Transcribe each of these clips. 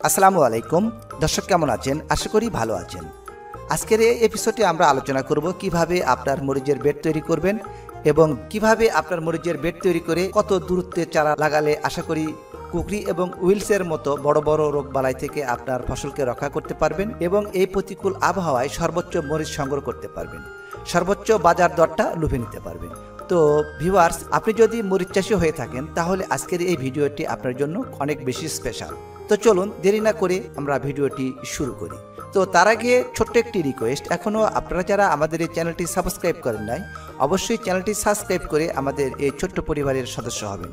আসসালামু আলাইকুম দর্শক, কেমন আছেন? আশা করি ভালো আছেন। আজকের এই এপিসোডে আমরা আলোচনা করব কিভাবে আপনার মরিচের বেড তৈরি করবেন এবং কিভাবে আপনার মরিচের বেড তৈরি করে কত দূরত্বে চারা লাগালে আশা করি কুকরি এবং উইলসের মতো বড় বড় রোগবালাই থেকে আপনার ফসলকে রক্ষা করতে পারবেন এবং এই প্রতিকূল আবহাওয়ায় সর্বোচ্চ মরিচ সংগ্রহ করতে পারবেন, সর্বোচ্চ বাজার দরটা লুফে নিতে পারবেন। তো ভিউয়ার্স, আপনি যদি মরিচ চাষী হয়ে থাকেন তাহলে আজকের এই ভিডিওটি আপনার জন্য অনেক বেশি স্পেশাল। তো চলুন দেরি না করে আমরা ভিডিওটি শুরু করি। তো তার আগে ছোট্ট একটি রিকোয়েস্ট, এখনও আপনারা যারা আমাদের এই চ্যানেলটি সাবস্ক্রাইব করেন নাই, অবশ্যই চ্যানেলটি সাবস্ক্রাইব করে আমাদের এই ছোট্ট পরিবারের সদস্য হবেন।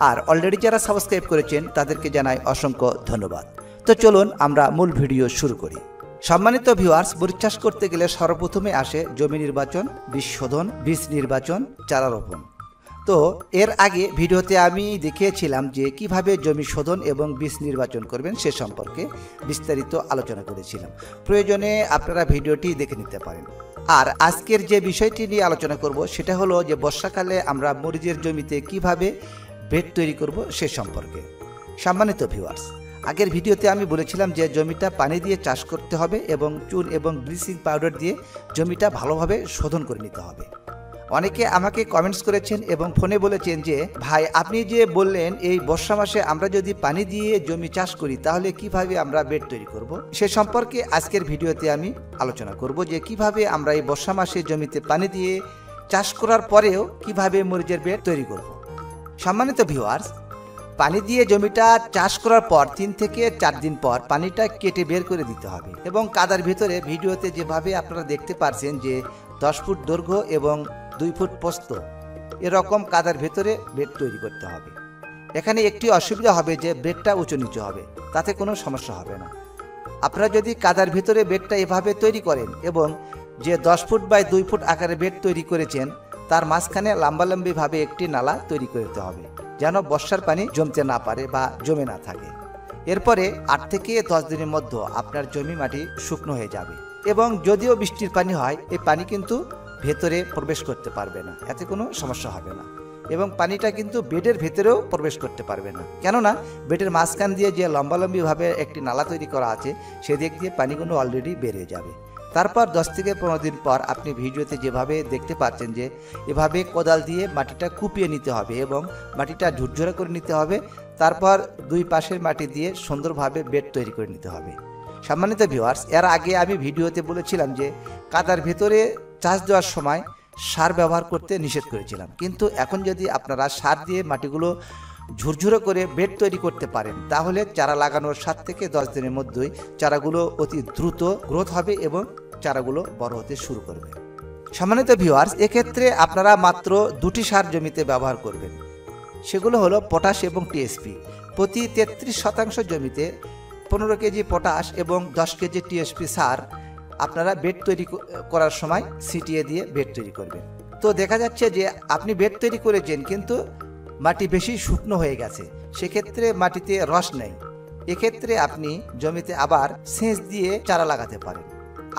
আর অলরেডি যারা সাবস্ক্রাইব করেছেন তাদেরকে জানাই অসংখ্য ধন্যবাদ। তো চলুন আমরা মূল ভিডিও শুরু করি। সম্মানিত ভিউয়ার্স, মরিচ চাষ করতে গেলে সর্বপ্রথমে আসে জমি নির্বাচন, বীজ শোধন, বীজ নির্বাচন, চারা রোপণ। তো এর আগে ভিডিওতে আমি দেখিয়েছিলাম যে কিভাবে জমি শোধন এবং বীজ নির্বাচন করবেন সে সম্পর্কে বিস্তারিত আলোচনা করেছিলাম। প্রয়োজনে আপনারা ভিডিওটি দেখে নিতে পারেন। আর আজকের যে বিষয়টি নিয়ে আলোচনা করব সেটা হলো যে বর্ষাকালে আমরা মরিচের জমিতে কিভাবে বেড তৈরি করব সে সম্পর্কে। সম্মানিত ভিউয়ার্স, আগের ভিডিওতে আমি বলেছিলাম যে জমিটা পানি দিয়ে চাষ করতে হবে এবং চুন এবং ব্লিচিং পাউডার দিয়ে জমিটা ভালোভাবে শোধন করে নিতে হবে। অনেকে আমাকে কমেন্টস করেছেন এবং ফোনে বলেছেন যে ভাই, আপনি যে বললেন এই বর্ষা মাসে আমরা যদি পানি দিয়ে জমি চাষ করি তাহলে কিভাবে আমরা বেড তৈরি করব, সে সম্পর্কে আজকের ভিডিওতে আমি আলোচনা করব যে কিভাবে আমরা এই বর্ষা মাসে জমিতে পানি দিয়ে চাষ করার পরেও কিভাবে মরিচের বেড তৈরি করব। সম্মানিত ভিউয়ার্স, পানি দিয়ে জমিটা চাষ করার পর 3 থেকে 4 দিন পর পানিটা কেটে বের করে দিতে হবে এবং কাদার ভিতরে ভিডিওতে যেভাবে আপনারা দেখতে পাচ্ছেন যে 10 ফুট দৈর্ঘ্য এবং 2 ফুট প্রস্থ এরকম কাদার ভেতরে বেড তৈরি করতে হবে। এখানে একটি অসুবিধা হবে যে বেডটা উঁচু নিচু হবে, তাতে কোনো সমস্যা হবে না। আপনারা যদি কাদার ভেতরে বেডটা এভাবে তৈরি করেন এবং যে 10 ফুট বাই 2 ফুট আকারে বেড তৈরি করেছেন তার মাঝখানে লম্বালম্বিভাবে একটি নালা তৈরি করতে হবে, যেন বর্ষার পানি জমতে না পারে বা জমে না থাকে। এরপরে 8 থেকে 10 দিনের মধ্যে আপনার জমি মাটি শুকনো হয়ে যাবে এবং যদিও বৃষ্টির পানি হয় এই পানি কিন্তু ভেতরে প্রবেশ করতে পারবে না, এতে কোনো সমস্যা হবে না এবং পানিটা কিন্তু বেডের ভেতরেও প্রবেশ করতে পারবে না, কেননা বেডের মাঝখান দিয়ে যে লম্বালম্বিভাবে একটি নালা তৈরি করা আছে সেদিক দিয়ে পানিগুলো অলরেডি বেরিয়ে যাবে। তারপর 10 থেকে 15 দিন পর আপনি ভিডিওতে যেভাবে দেখতে পাচ্ছেন যে এভাবে কোদাল দিয়ে মাটিটা কুপিয়ে নিতে হবে এবং মাটিটা ঝুরঝুরে করে নিতে হবে। তারপর 2 পাশের মাটি দিয়ে সুন্দরভাবে বেড তৈরি করে নিতে হবে। সম্মানিত ভিউয়ার্স, এর আগে আমি ভিডিওতে বলেছিলাম যে কাদার ভেতরে চাষ দেওয়ার সময় সার ব্যবহার করতে নিষেধ করেছিলাম, কিন্তু এখন যদি আপনারা সার দিয়ে মাটিগুলো ঝুরঝুরে করে বেড তৈরি করতে পারেন তাহলে চারা লাগানোর 7 থেকে 10 দিনের মধ্যেই চারাগুলো অতি দ্রুত গ্রোথ হবে এবং চারাগুলো বড় হতে শুরু করবে। সম্মানিত ভিউয়ার্স, এক্ষেত্রে আপনারা মাত্র 2টি সার জমিতে ব্যবহার করবেন, সেগুলো হলো পটাশ এবং টিএসপি। প্রতি 33% জমিতে 15 কেজি পটাশ এবং 10 কেজি টিএসপি সার আপনারা বেড তৈরি করার সময় ছিটিয়ে দিয়ে বেড তৈরি করবেন। তো দেখা যাচ্ছে যে আপনি বেড তৈরি করেছেন কিন্তু মাটি বেশি শুকনো হয়ে গেছে, সেক্ষেত্রে মাটিতে রস নেই। এক্ষেত্রে আপনি জমিতে আবার সেচ দিয়ে চারা লাগাতে পারেন।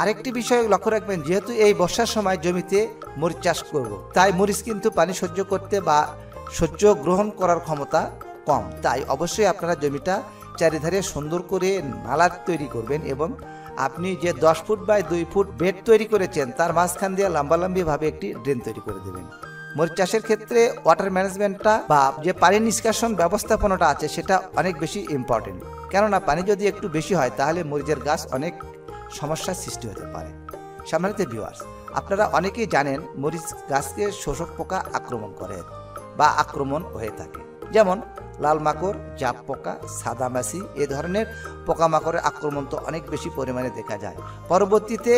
আরেকটি বিষয় লক্ষ্য রাখবেন, যেহেতু এই বর্ষার সময় জমিতে মরিচ চাষ করব, তাই মরিচ কিন্তু পানি সহ্য করতে বা সহ্য গ্রহণ করার ক্ষমতা কম, তাই অবশ্যই আপনারা জমিটা চারিধারে সুন্দর করে নালা তৈরি করবেন এবং আপনি যে 10 ফুট বাই 2 ফুট বেড তৈরি করেছেন তার মাঝখান দিয়ে লম্বালম্বিভাবে একটি ড্রেন তৈরি করে দেবেন। মরিচ চাষের ক্ষেত্রে ওয়াটার ম্যানেজমেন্টটা বা যে পানি নিষ্কাশন ব্যবস্থাপনাটা আছে সেটা অনেক বেশি ইম্পর্টেন্ট, কেননা পানি যদি একটু বেশি হয় তাহলে মরিচের গাছ অনেক সমস্যার সৃষ্টি হতে পারে। সম্মানিত ভিউয়ার্স, আপনারা অনেকেই জানেন মরিচ গাছকে শোষক পোকা আক্রমণ করে বা আক্রমণ হয়ে থাকে, যেমন লাল মাকড়, জাপ পোকা, সাদা মাছি, এ ধরনের পোকামাকড়ের আক্রমণ তো অনেক বেশি পরিমাণে দেখা যায়। পরবর্তীতে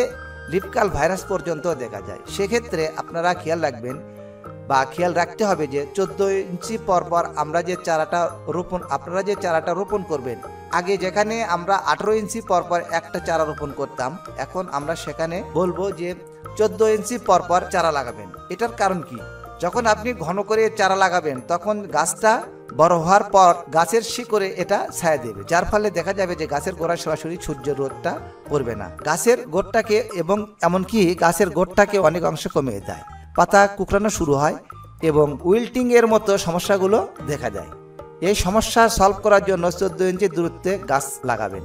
লিপকাল ভাইরাস পর্যন্ত দেখা যায়। সেক্ষেত্রে আপনারা খেয়াল রাখবেন বা খেয়াল রাখতে হবে যে 14 ইঞ্চি পরপর আপনারা যে চারাটা রোপণ করবেন, আগে যেখানে আমরা 18 ইঞ্চি পরপর একটা চারা রোপণ করতাম, এখন আমরা সেখানে বলবো যে 14 ইঞ্চি পরপর চারা লাগাবেন। এটার কারণ কি? যখন আপনি ঘন করে চারা লাগাবেন তখন গাছটা বড় হওয়ার পর গাছের শিকড়ে এটা ছায়া দেবে, যার ফলে দেখা যাবে যে গাছের গোড়ায় সরাসরি সূর্যের রোদটা পড়বে না, গাছের গোড়টাকে এবং এমনকি গাছের গোড়টাকে অনেক অংশে কমিয়ে দেয়, পাতা কুকড়ানো শুরু হয় এবং উইল্টিং এর মতো সমস্যাগুলো দেখা যায়। এই সমস্যা সলভ করার জন্য 14 ইঞ্চি দূরত্বে গাছ লাগাবেন।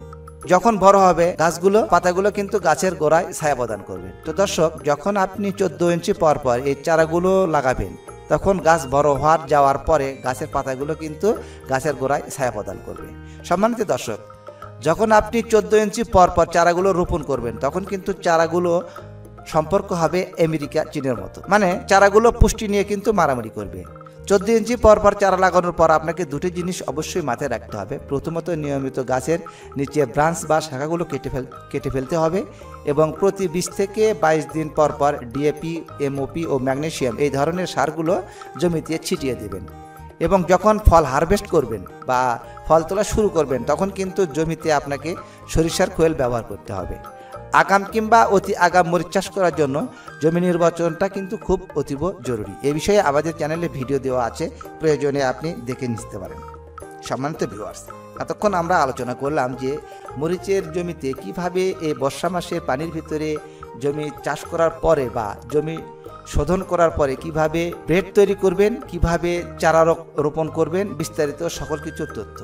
যখন বড় হবে গাছগুলো পাতাগুলো কিন্তু গাছের গোড়ায় ছায়া প্রদান করবে। তো দর্শক, যখন আপনি 14 ইঞ্চি পর পর এই চারাগুলো লাগাবেন তখন গাছ বড় হওয়ার যাওয়ার পরে গাছের পাতাগুলো কিন্তু গাছের গোড়ায় ছায়া প্রদান করবে। সম্মানিত দর্শক, যখন আপনি 14 ইঞ্চি পর পর চারাগুলো রোপণ করবেন তখন কিন্তু চারাগুলো সম্পর্ক হবে আমেরিকা চীনের মতো, মানে চারাগুলো পুষ্টি নিয়ে কিন্তু মারামারি করবে। 14 ইঞ্চি পর পর চারা লাগানোর পর আপনাকে দুটি জিনিস অবশ্যই মাথায় রাখতে হবে। প্রথমত, নিয়মিত গাছের নিচে ব্রাঞ্চ বা শাখাগুলো কেটে ফেলতে হবে এবং প্রতি 20 থেকে 22 দিন পর পর ডিএপি, এমওপি ও ম্যাগনেসিয়াম এই ধরনের সারগুলো জমিতে ছিটিয়ে দেবেন। এবং যখন ফল হারভেস্ট করবেন বা ফল তোলা শুরু করবেন তখন কিন্তু জমিতে আপনাকে সরিষার খোল ব্যবহার করতে হবে। আগাম কিংবা অতি আগাম মরিচ চাষ করার জন্য জমি নির্বাচনটা কিন্তু খুব অতীব জরুরি। এ বিষয়ে আমাদের চ্যানেলে ভিডিও দেওয়া আছে, প্রয়োজনে আপনি দেখে নিতে পারেন। সম্মানিত ভিউয়ার্স, এতক্ষণ আমরা আলোচনা করলাম যে মরিচের জমিতে কিভাবে এই বর্ষা মাসে পানির ভিতরে জমি চাষ করার পরে বা জমি শোধন করার পরে কিভাবে বেড তৈরি করবেন, কিভাবে চারা রোপণ করবেন, বিস্তারিত সকল কিছুর তথ্য।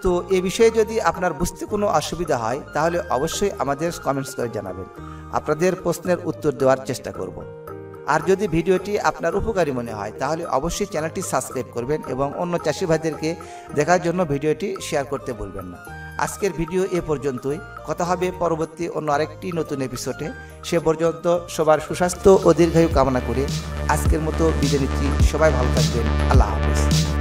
তো এ বিষয়ে যদি আপনার বুঝতে কোনো অসুবিধা হয় তাহলে অবশ্যই আমাদের কমেন্টস করে জানাবেন। আপনাদের প্রশ্নের উত্তর দেওয়ার চেষ্টা করব। আর যদি ভিডিওটি আপনার উপকারী মনে হয় তাহলে অবশ্যই চ্যানেলটি সাবস্ক্রাইব করবেন এবং অন্য চাষি ভাইদেরকে দেখার জন্য ভিডিওটি শেয়ার করতে ভুলবেন না। আজকের ভিডিও এ পর্যন্তই। কথা হবে পরবর্তী অন্য আরেকটি নতুন এপিসোডে। সে পর্যন্ত সবার সুস্বাস্থ্য ও দীর্ঘায়ু কামনা করে আজকের মতো বিদায় নিচ্ছি। সবাই ভালো থাকবেন। আল্লাহ হাফেজ।